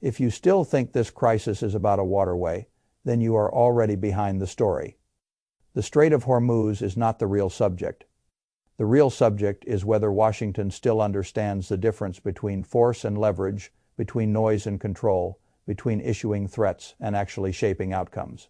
If you still think this crisis is about a waterway, then you are already behind the story. The Strait of Hormuz is not the real subject. The real subject is whether Washington still understands the difference between force and leverage, between noise and control, between issuing threats and actually shaping outcomes.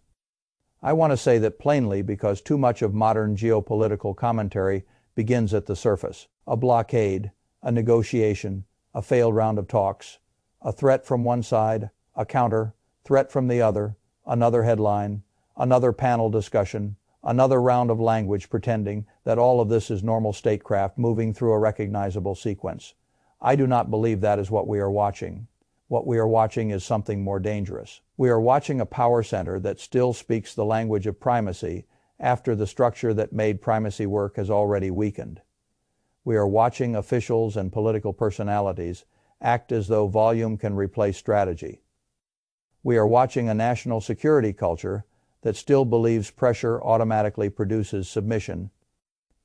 I want to say that plainly because too much of modern geopolitical commentary begins at the surface. A blockade, a negotiation, a failed round of talks, a threat from one side, a counter, threat from the other, another headline, another panel discussion, another round of language pretending that all of this is normal statecraft moving through a recognizable sequence. I do not believe that is what we are watching. What we are watching is something more dangerous. We are watching a power center that still speaks the language of primacy after the structure that made primacy work has already weakened. We are watching officials and political personalities act as though volume can replace strategy. We are watching a national security culture that still believes pressure automatically produces submission,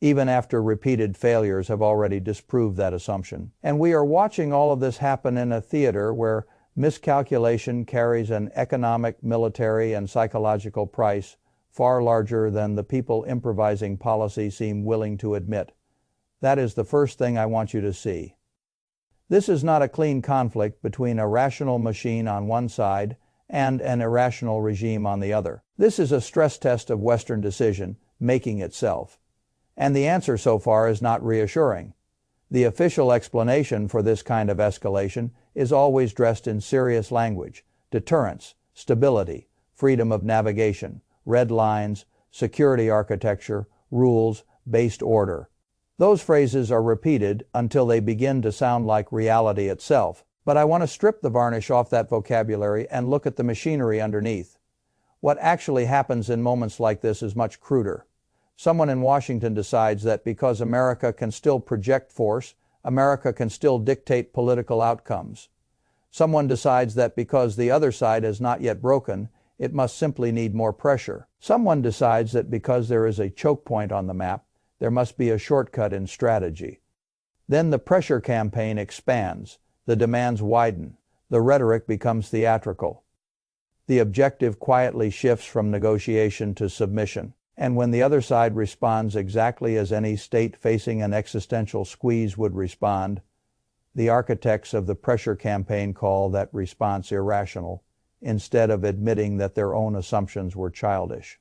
even after repeated failures have already disproved that assumption. And we are watching all of this happen in a theater where miscalculation carries an economic, military, and psychological price far larger than the people improvising policy seem willing to admit. That is the first thing I want you to see. This is not a clean conflict between a rational machine on one side and an irrational regime on the other. This is a stress test of Western decision-making itself. And the answer so far is not reassuring. The official explanation for this kind of escalation is always dressed in serious language: deterrence, stability, freedom of navigation, red lines, security architecture, rules-based order. Those phrases are repeated until they begin to sound like reality itself. But I want to strip the varnish off that vocabulary and look at the machinery underneath. What actually happens in moments like this is much cruder. Someone in Washington decides that because America can still project force, America can still dictate political outcomes. Someone decides that because the other side has not yet broken, it must simply need more pressure. Someone decides that because there is a choke point on the map, there must be a shortcut in strategy. Then the pressure campaign expands, the demands widen, the rhetoric becomes theatrical. The objective quietly shifts from negotiation to submission. And when the other side responds exactly as any state facing an existential squeeze would respond, the architects of the pressure campaign call that response irrational, instead of admitting that their own assumptions were childish.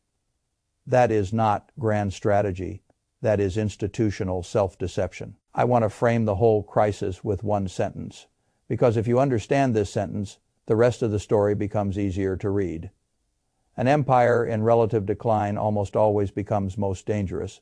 That is not grand strategy. That is institutional self-deception. I want to frame the whole crisis with one sentence, because if you understand this sentence, the rest of the story becomes easier to read. An empire in relative decline almost always becomes most dangerous.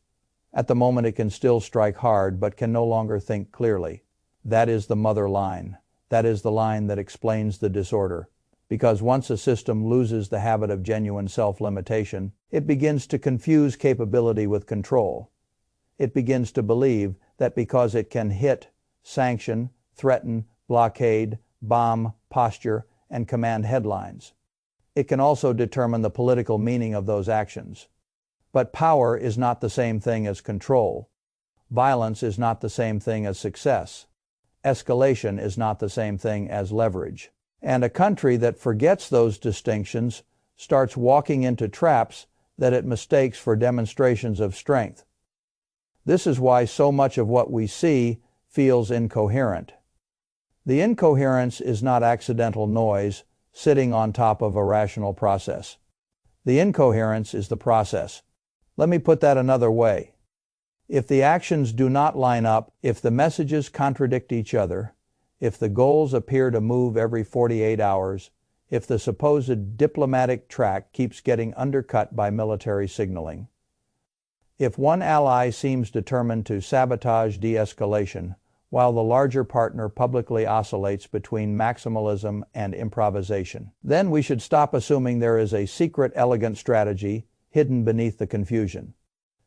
At the moment it can still strike hard but can no longer think clearly. That is the mother line. That is the line that explains the disorder. Because once a system loses the habit of genuine self-limitation, it begins to confuse capability with control. It begins to believe that because it can hit, sanction, threaten, blockade, bomb, posture, and command headlines, it can also determine the political meaning of those actions. But power is not the same thing as control. Violence is not the same thing as success. Escalation is not the same thing as leverage. And a country that forgets those distinctions starts walking into traps that it mistakes for demonstrations of strength. This is why so much of what we see feels incoherent. The incoherence is not accidental noise sitting on top of a rational process. The incoherence is the process. Let me put that another way. If the actions do not line up, if the messages contradict each other, if the goals appear to move every 48 hours, if the supposed diplomatic track keeps getting undercut by military signaling, if one ally seems determined to sabotage de-escalation, while the larger partner publicly oscillates between maximalism and improvisation, then we should stop assuming there is a secret, elegant strategy hidden beneath the confusion.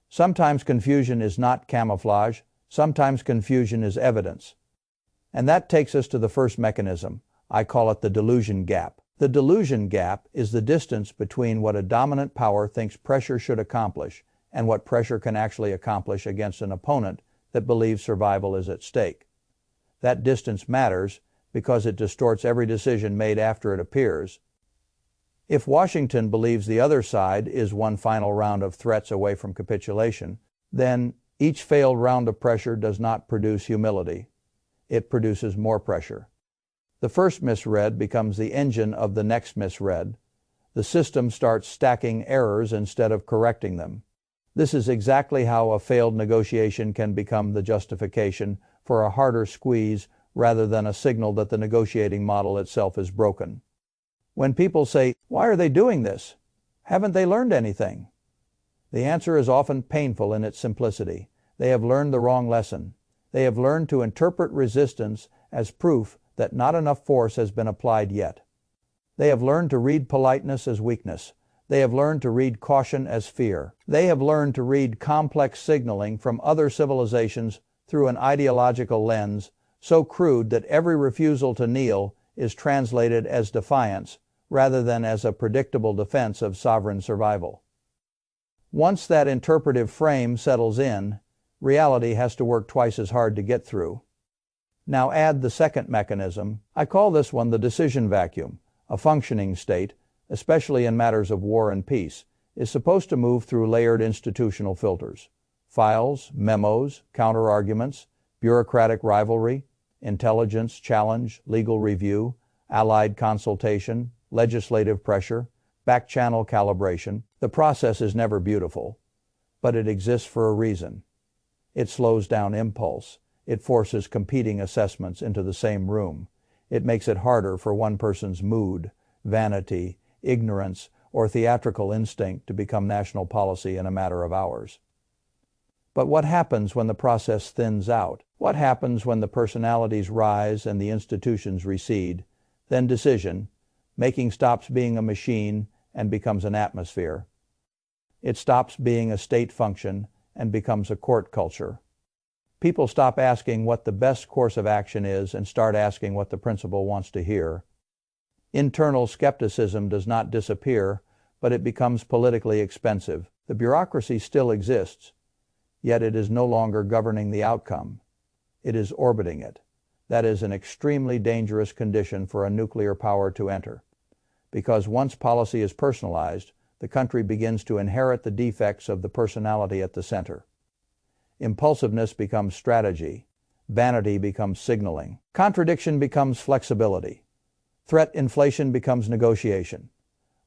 Sometimes confusion is not camouflage, sometimes confusion is evidence. And that takes us to the first mechanism. I call it the delusion gap. The delusion gap is the distance between what a dominant power thinks pressure should accomplish and what pressure can actually accomplish against an opponent that believes survival is at stake. That distance matters because it distorts every decision made after it appears. If Washington believes the other side is one final round of threats away from capitulation, then each failed round of pressure does not produce humility. It produces more pressure. The first misread becomes the engine of the next misread. The system starts stacking errors instead of correcting them. This is exactly how a failed negotiation can become the justification for a harder squeeze rather than a signal that the negotiating model itself is broken. When people say, "Why are they doing this? Haven't they learned anything?" The answer is often painful in its simplicity. They have learned the wrong lesson. They have learned to interpret resistance as proof that not enough force has been applied yet. They have learned to read politeness as weakness. They have learned to read caution as fear. They have learned to read complex signaling from other civilizations through an ideological lens so crude that every refusal to kneel is translated as defiance rather than as a predictable defense of sovereign survival. Once that interpretive frame settles in, reality has to work twice as hard to get through. Now add the second mechanism. I call this one the decision vacuum. A functioning state, especially in matters of war and peace, is supposed to move through layered institutional filters. Files, memos, counterarguments, bureaucratic rivalry, intelligence challenge, legal review, allied consultation, legislative pressure, back-channel calibration. The process is never beautiful, but it exists for a reason. It slows down impulse. It forces competing assessments into the same room. It makes it harder for one person's mood, vanity, ignorance, or theatrical instinct to become national policy in a matter of hours. But what happens when the process thins out? What happens when the personalities rise and the institutions recede? Then decision, making stops being a machine and becomes an atmosphere. It stops being a state function and becomes a court culture. People stop asking what the best course of action is and start asking what the principal wants to hear. Internal skepticism does not disappear, but it becomes politically expensive. The bureaucracy still exists, yet it is no longer governing the outcome. It is orbiting it. That is an extremely dangerous condition for a nuclear power to enter. Because once policy is personalized, the country begins to inherit the defects of the personality at the center. Impulsiveness becomes strategy. Vanity becomes signaling. Contradiction becomes flexibility. Threat inflation becomes negotiation.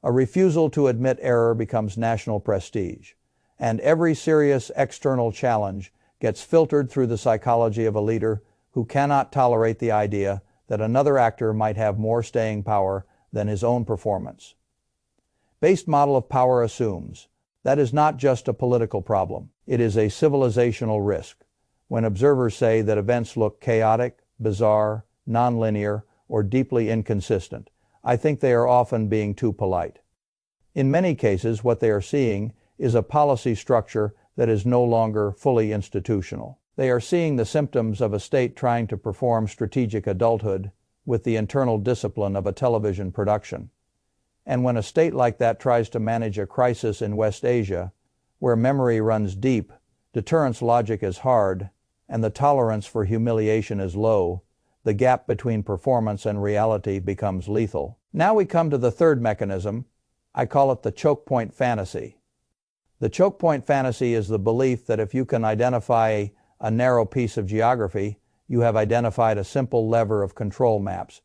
A refusal to admit error becomes national prestige. And every serious external challenge gets filtered through the psychology of a leader who cannot tolerate the idea that another actor might have more staying power than his own performance. Based model of power assumes that is not just a political problem. It is a civilizational risk. When observers say that events look chaotic, bizarre, nonlinear, or deeply inconsistent, I think they are often being too polite. In many cases, what they are seeing is a policy structure that is no longer fully institutional. They are seeing the symptoms of a state trying to perform strategic adulthood with the internal discipline of a television production. And when a state like that tries to manage a crisis in West Asia, where memory runs deep, deterrence logic is hard, and the tolerance for humiliation is low, the gap between performance and reality becomes lethal. Now we come to the third mechanism. I call it the choke point fantasy. The choke point fantasy is the belief that if you can identify a narrow piece of geography, you have identified a simple lever of control maps.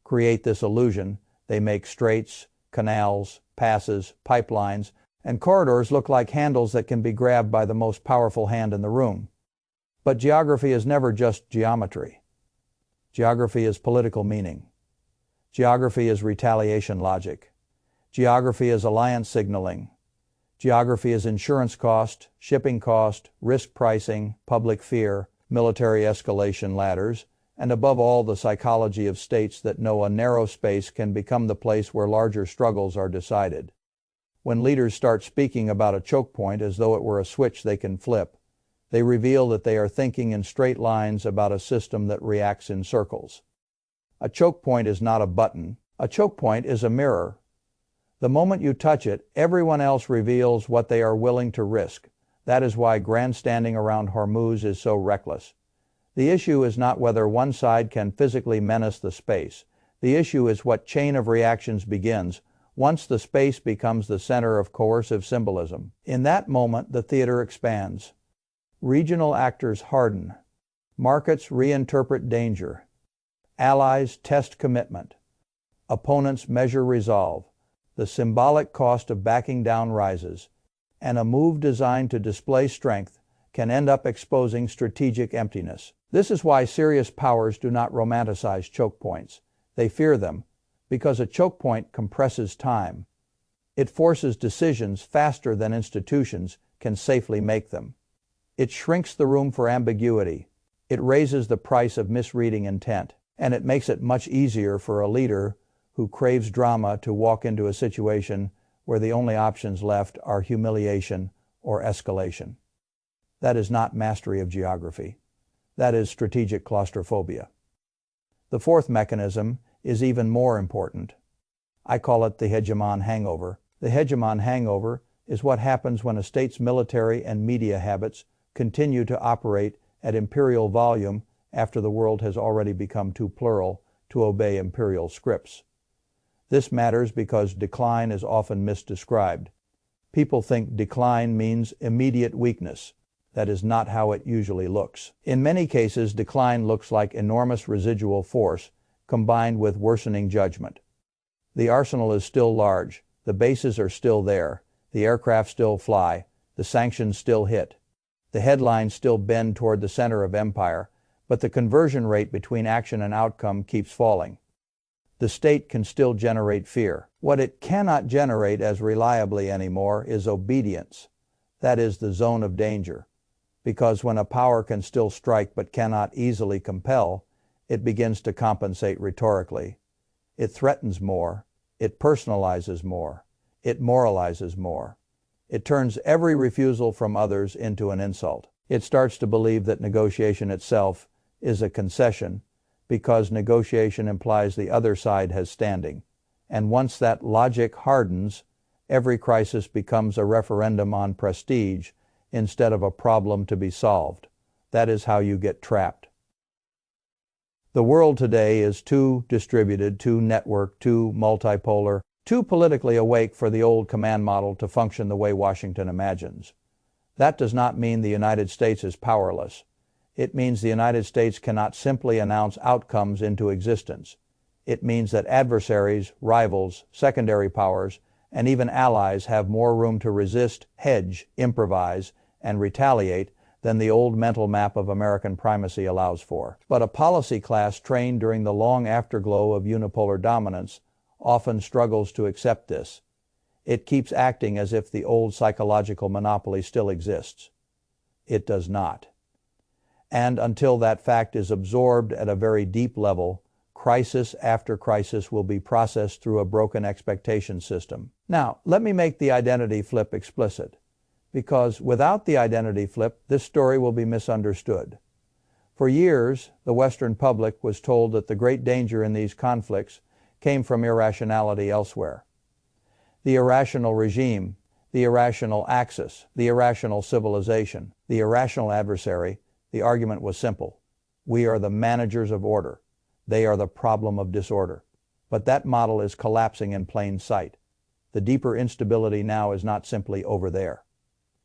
Create this illusion. They make straits, canals, passes, pipelines, and corridors look like handles that can be grabbed by the most powerful hand in the room. But geography is never just geometry. Geography is political meaning. Geography is retaliation logic. Geography is alliance signaling. Geography is insurance cost, shipping cost, risk pricing, public fear, military escalation ladders, and above all the psychology of states that know a narrow space can become the place where larger struggles are decided. When leaders start speaking about a choke point as though it were a switch they can flip, they reveal that they are thinking in straight lines about a system that reacts in circles. A choke point is not a button. A choke point is a mirror. The moment you touch it, everyone else reveals what they are willing to risk. That is why grandstanding around Hormuz is so reckless. The issue is not whether one side can physically menace the space. The issue is what chain of reactions begins once the space becomes the center of coercive symbolism. In that moment, the theater expands. Regional actors harden. Markets reinterpret danger. Allies test commitment. Opponents measure resolve. The symbolic cost of backing down rises, and a move designed to display strength can end up exposing strategic emptiness. This is why serious powers do not romanticize choke points. They fear them, because a choke point compresses time. It forces decisions faster than institutions can safely make them. It shrinks the room for ambiguity. It raises the price of misreading intent, and it makes it much easier for a leader who craves drama to walk into a situation where the only options left are humiliation or escalation. That is not mastery of geography. That is strategic claustrophobia. The fourth mechanism is even more important. I call it the hegemon hangover. The hegemon hangover is what happens when a state's military and media habits continue to operate at imperial volume after the world has already become too plural to obey imperial scripts. This matters because decline is often misdescribed. People think decline means immediate weakness. That is not how it usually looks. In many cases, decline looks like enormous residual force combined with worsening judgment. The arsenal is still large, the bases are still there, the aircraft still fly, the sanctions still hit, the headlines still bend toward the center of empire, but the conversion rate between action and outcome keeps falling. The state can still generate fear. What it cannot generate as reliably anymore is obedience. That is the zone of danger. Because when a power can still strike but cannot easily compel, it begins to compensate rhetorically. It threatens more. It personalizes more. It moralizes more. It turns every refusal from others into an insult. It starts to believe that negotiation itself is a concession, because negotiation implies the other side has standing. And once that logic hardens, every crisis becomes a referendum on prestige instead of a problem to be solved. That is how you get trapped. The world today is too distributed, too networked, too multipolar, too politically awake for the old command model to function the way Washington imagines. That does not mean the United States is powerless. It means the United States cannot simply announce outcomes into existence. It means that adversaries, rivals, secondary powers, and even allies have more room to resist, hedge, improvise, and retaliate than the old mental map of American primacy allows for. But a policy class trained during the long afterglow of unipolar dominance often struggles to accept this. It keeps acting as if the old psychological monopoly still exists. It does not. And until that fact is absorbed at a very deep level, crisis after crisis will be processed through a broken expectation system. Now, let me make the identity flip explicit, because without the identity flip, this story will be misunderstood. For years, the Western public was told that the great danger in these conflicts came from irrationality elsewhere. The irrational regime, the irrational axis, the irrational civilization, the irrational adversary. The argument was simple. We are the managers of order. They are the problem of disorder. But that model is collapsing in plain sight. The deeper instability now is not simply over there.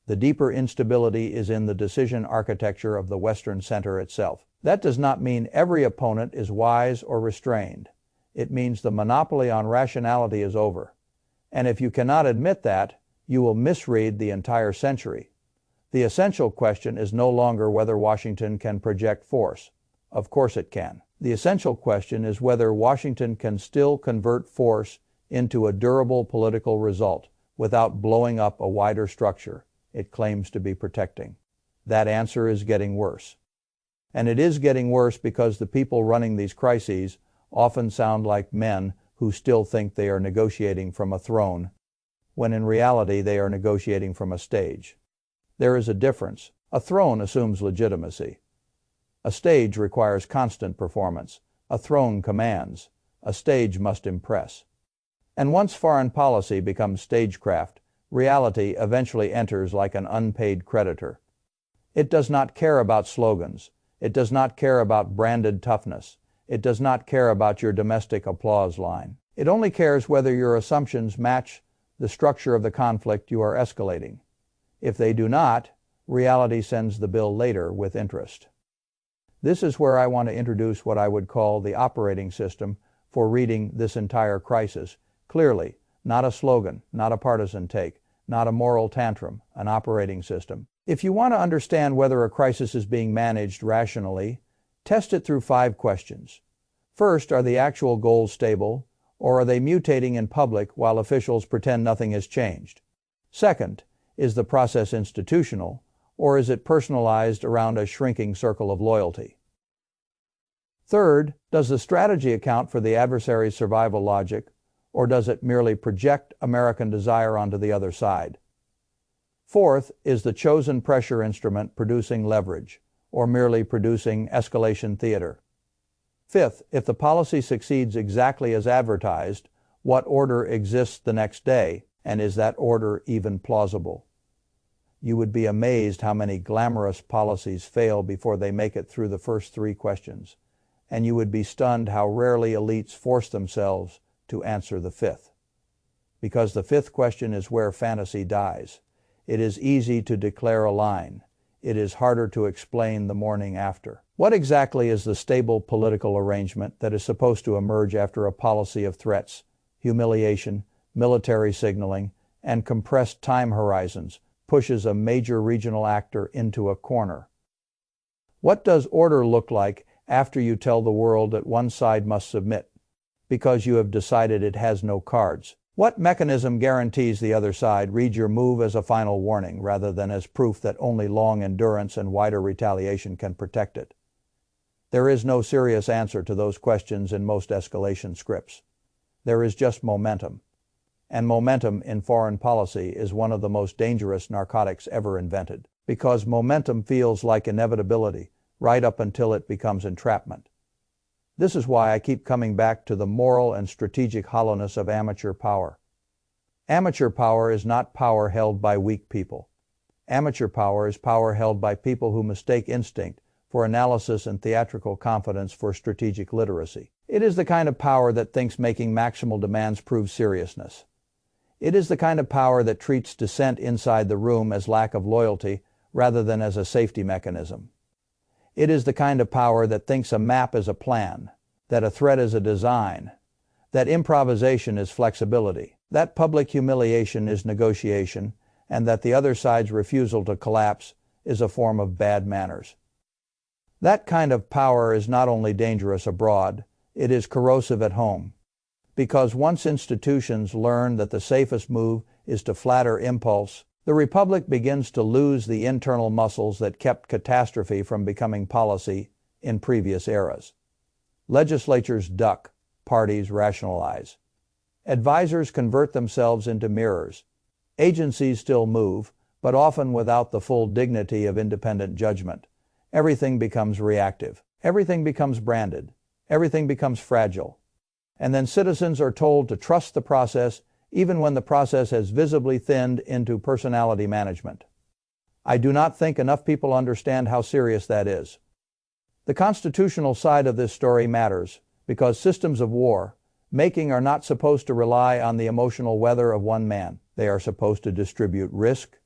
The deeper instability is in the decision architecture of the Western center itself. That does not mean every opponent is wise or restrained. It means the monopoly on rationality is over. And if you cannot admit that, you will misread the entire century. The essential question is no longer whether Washington can project force. Of course it can. The essential question is whether Washington can still convert force into a durable political result without blowing up a wider structure it claims to be protecting. That answer is getting worse. And it is getting worse because the people running these crises often sound like men who still think they are negotiating from a throne, when in reality they are negotiating from a stage. There is a difference. A throne assumes legitimacy. A stage requires constant performance. A throne commands. A stage must impress. And once foreign policy becomes stagecraft, reality eventually enters like an unpaid creditor. It does not care about slogans. It does not care about branded toughness. It does not care about your domestic applause line. It only cares whether your assumptions match the structure of the conflict you are escalating. If they do not, reality sends the bill later with interest. This is where I want to introduce what I would call the operating system for reading this entire crisis clearly, not a slogan, not a partisan take, not a moral tantrum, an operating system. If you want to understand whether a crisis is being managed rationally, test it through 5 questions. First, are the actual goals stable, or are they mutating in public while officials pretend nothing has changed? Second, is the process institutional, or is it personalized around a shrinking circle of loyalty? Third, does the strategy account for the adversary's survival logic, or does it merely project American desire onto the other side? Fourth, is the chosen pressure instrument producing leverage, or merely producing escalation theater? Fifth, if the policy succeeds exactly as advertised, what order exists the next day, and is that order even plausible? You would be amazed how many glamorous policies fail before they make it through the first 3 questions, and you would be stunned how rarely elites force themselves to answer the 5th. Because the 5th question is where fantasy dies. It is easy to declare a line. It is harder to explain the morning after. What exactly is the stable political arrangement that is supposed to emerge after a policy of threats, humiliation, military signaling, and compressed time horizons pushes a major regional actor into a corner? What does order look like after you tell the world that one side must submit because you have decided it has no cards? What mechanism guarantees the other side reads your move as a final warning rather than as proof that only long endurance and wider retaliation can protect it? There is no serious answer to those questions in most escalation scripts. There is just momentum. And momentum in foreign policy is one of the most dangerous narcotics ever invented, because momentum feels like inevitability right up until it becomes entrapment. This is why I keep coming back to the moral and strategic hollowness of amateur power. Amateur power is not power held by weak people. Amateur power is power held by people who mistake instinct for analysis and theatrical confidence for strategic literacy. It is the kind of power that thinks making maximal demands proves seriousness. It is the kind of power that treats dissent inside the room as lack of loyalty rather than as a safety mechanism. It is the kind of power that thinks a map is a plan, that a threat is a design, that improvisation is flexibility, that public humiliation is negotiation, and that the other side's refusal to collapse is a form of bad manners. That kind of power is not only dangerous abroad, it is corrosive at home. Because once institutions learn that the safest move is to flatter impulse, the republic begins to lose the internal muscles that kept catastrophe from becoming policy in previous eras. Legislatures duck, parties rationalize. Advisors convert themselves into mirrors. Agencies still move, but often without the full dignity of independent judgment. Everything becomes reactive. Everything becomes branded. Everything becomes fragile. And then citizens are told to trust the process even when the process has visibly thinned into personality management. I do not think enough people understand how serious that is. The constitutional side of this story matters because systems of war making are not supposed to rely on the emotional weather of one man. They are supposed to distribute risk,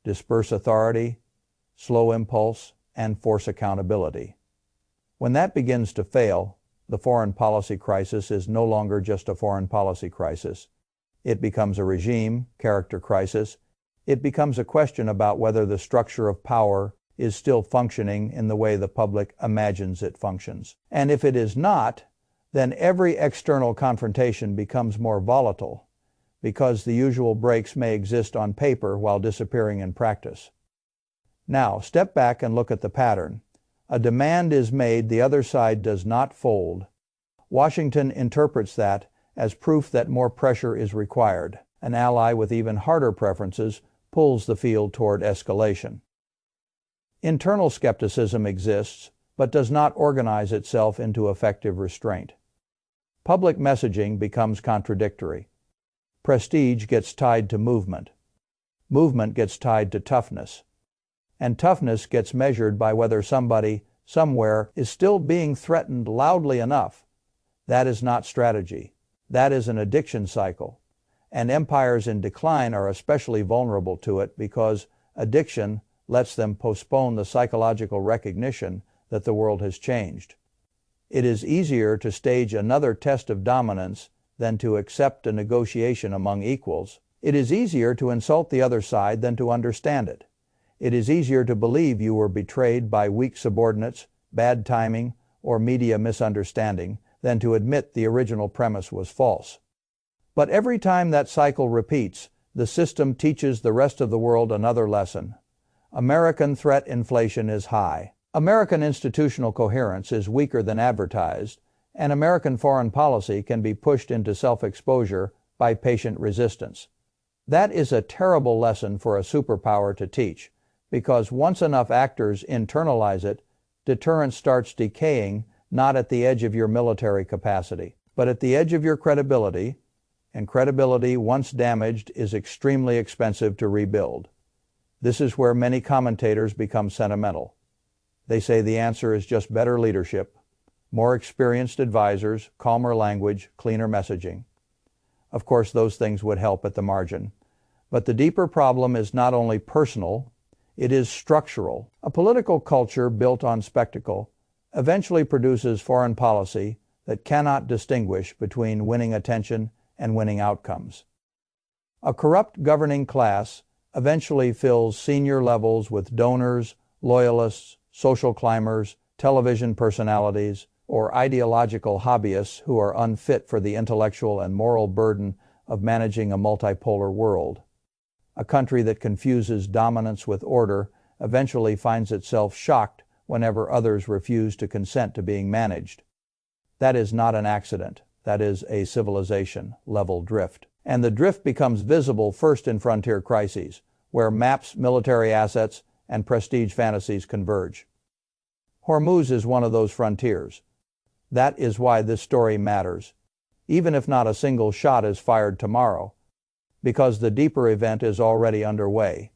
disperse authority, slow impulse, and force accountability. When that begins to fail, the foreign policy crisis is no longer just a foreign policy crisis. It becomes a regime, character crisis. It becomes a question about whether the structure of power is still functioning in the way the public imagines it functions. And if it is not, then every external confrontation becomes more volatile, because the usual breaks may exist on paper while disappearing in practice. Now, step back and look at the pattern. A demand is made, the other side does not fold. Washington interprets that as proof that more pressure is required. An ally with even harder preferences pulls the field toward escalation. Internal skepticism exists, but does not organize itself into effective restraint. Public messaging becomes contradictory. Prestige gets tied to movement. Movement gets tied to toughness. And toughness gets measured by whether somebody somewhere is still being threatened loudly enough. That is not strategy. That is an addiction cycle. And empires in decline are especially vulnerable to it because addiction lets them postpone the psychological recognition that the world has changed. It is easier to stage another test of dominance than to accept a negotiation among equals. It is easier to insult the other side than to understand it. It is easier to believe you were betrayed by weak subordinates, bad timing, or media misunderstanding than to admit the original premise was false. But every time that cycle repeats, the system teaches the rest of the world another lesson. American threat inflation is high. American institutional coherence is weaker than advertised, and American foreign policy can be pushed into self-exposure by patient resistance. That is a terrible lesson for a superpower to teach, because once enough actors internalize it, deterrence starts decaying not at the edge of your military capacity, but at the edge of your credibility, and credibility, once damaged, is extremely expensive to rebuild. This is where many commentators become sentimental. They say the answer is just better leadership, more experienced advisors, calmer language, cleaner messaging. Of course, those things would help at the margin. But the deeper problem is not only personal, it is structural. A political culture built on spectacle eventually produces foreign policy that cannot distinguish between winning attention and winning outcomes. A corrupt governing class eventually fills senior levels with donors, loyalists, social climbers, television personalities, or ideological hobbyists who are unfit for the intellectual and moral burden of managing a multipolar world. A country that confuses dominance with order eventually finds itself shocked whenever others refuse to consent to being managed. That is not an accident. That is a civilization-level drift. And the drift becomes visible first in frontier crises, where maps, military assets, and prestige fantasies converge. Hormuz is one of those frontiers. That is why this story matters, even if not a single shot is fired tomorrow, because the deeper event is already underway.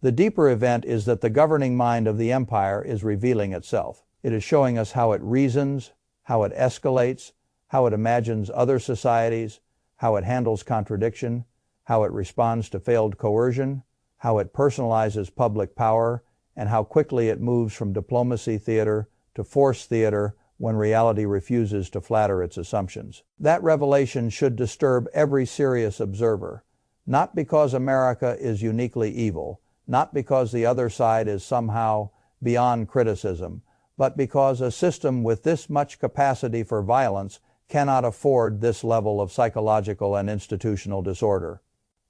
The deeper event is that the governing mind of the empire is revealing itself. It is showing us how it reasons, how it escalates, how it imagines other societies, how it handles contradiction, how it responds to failed coercion, how it personalizes public power, and how quickly it moves from diplomacy theater to force theater when reality refuses to flatter its assumptions. That revelation should disturb every serious observer, not because America is uniquely evil, not because the other side is somehow beyond criticism, but because a system with this much capacity for violence cannot afford this level of psychological and institutional disorder.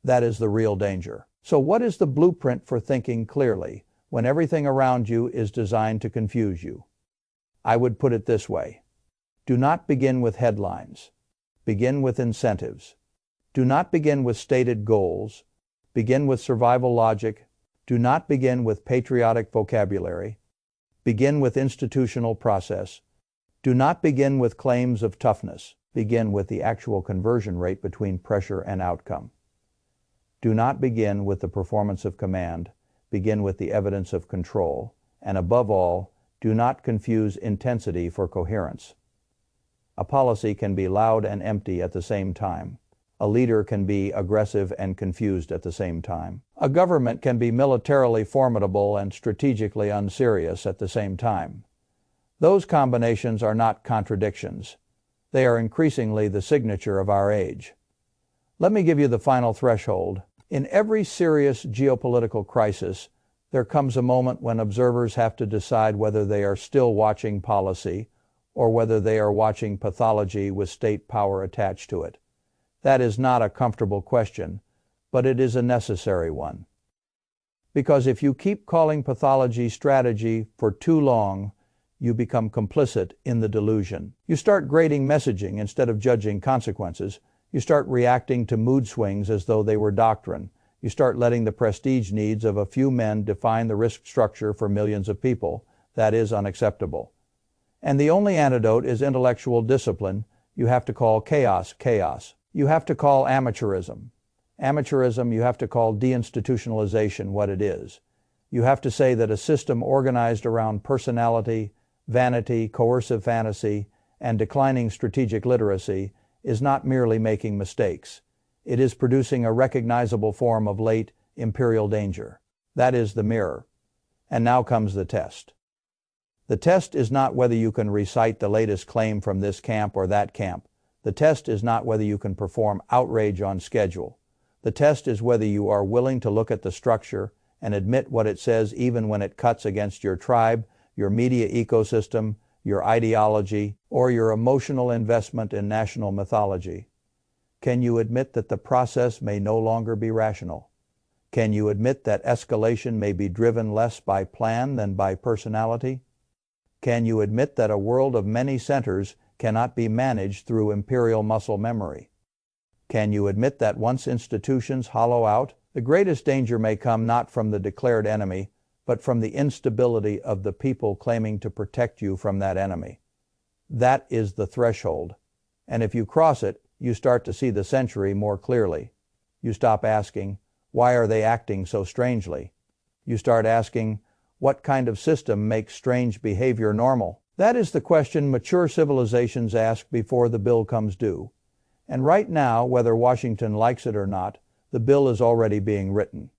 That is the real danger. So what is the blueprint for thinking clearly when everything around you is designed to confuse you? I would put it this way. Do not begin with headlines. Begin with incentives. Do not begin with stated goals. Begin with survival logic. Do not begin with patriotic vocabulary. Begin with institutional process. Do not begin with claims of toughness. Begin with the actual conversion rate between pressure and outcome. Do not begin with the performance of command. Begin with the evidence of control. And above all, do not confuse intensity for coherence. A policy can be loud and empty at the same time. A leader can be aggressive and confused at the same time. A government can be militarily formidable and strategically unserious at the same time. Those combinations are not contradictions. They are increasingly the signature of our age. Let me give you the final threshold. In every serious geopolitical crisis, there comes a moment when observers have to decide whether they are still watching policy or whether they are watching pathology with state power attached to it. That is not a comfortable question, but it is a necessary one. Because if you keep calling pathology strategy for too long, you become complicit in the delusion. You start grading messaging instead of judging consequences. You start reacting to mood swings as though they were doctrine. You start letting the prestige needs of a few men define the risk structure for millions of people. That is unacceptable. And the only antidote is intellectual discipline. You have to call chaos, chaos. You have to call amateurism. Amateurism, you have to call de-institutionalization what it is. You have to say that a system organized around personality, vanity, coercive fantasy, and declining strategic literacy is not merely making mistakes. It is producing a recognizable form of late imperial danger. That is the mirror. And now comes the test. The test is not whether you can recite the latest claim from this camp or that camp. The test is not whether you can perform outrage on schedule. The test is whether you are willing to look at the structure and admit what it says even when it cuts against your tribe, your media ecosystem, your ideology, or your emotional investment in national mythology. Can you admit that the process may no longer be rational? Can you admit that escalation may be driven less by plan than by personality? Can you admit that a world of many centers cannot be managed through imperial muscle memory? Can you admit that once institutions hollow out, the greatest danger may come not from the declared enemy, but from the instability of the people claiming to protect you from that enemy? That is the threshold. And if you cross it, you start to see the century more clearly. You stop asking, why are they acting so strangely? You start asking, what kind of system makes strange behavior normal? That is the question mature civilizations ask before the bill comes due. And right now, whether Washington likes it or not, the bill is already being written.